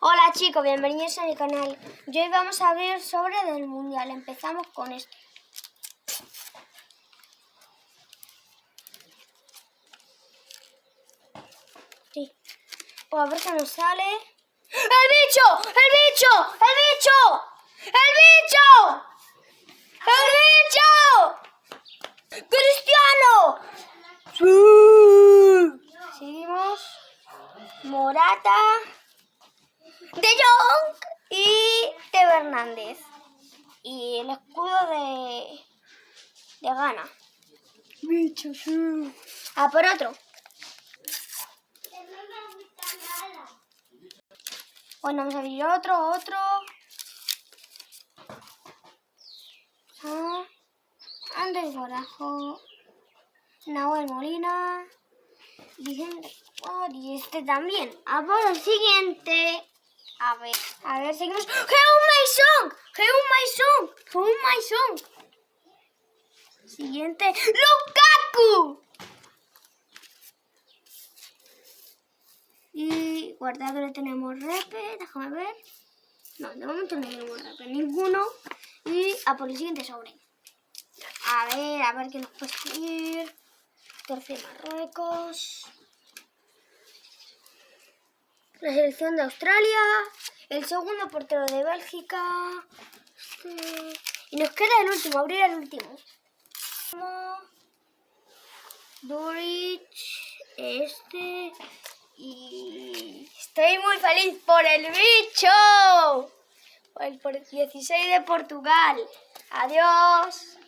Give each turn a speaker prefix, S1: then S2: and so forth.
S1: Hola chicos, bienvenidos a mi canal. Y hoy vamos a ver sobre el mundial. Empezamos con este. Sí. Pues a ver qué nos sale. ¡El bicho! ¡El bicho! ¡El bicho! ¡El bicho! ¡El bicho! ¡Cristiano! ¡Sí! Seguimos. Morata. De Jong y Teo Hernández. Y el escudo de Ghana. Bicho, sí. A por otro. Bueno, vamos a abrir otro. Andrés Barajo. Nahuel Molina. Vicente. Y este también. A por el siguiente. A ver, seguimos. ¡Heung Mason! Siguiente. ¡Lukaku! Y guardado le tenemos repe. Déjame ver. No, de momento no tenemos repe ninguno. Y a por el siguiente sobre. A ver qué nos puede salir. Tercer Marruecos. La selección de Australia. El segundo portero de Bélgica. Y nos queda el último, abrir el último. Durich, y estoy muy feliz por el bicho. Por el 16 de Portugal. Adiós.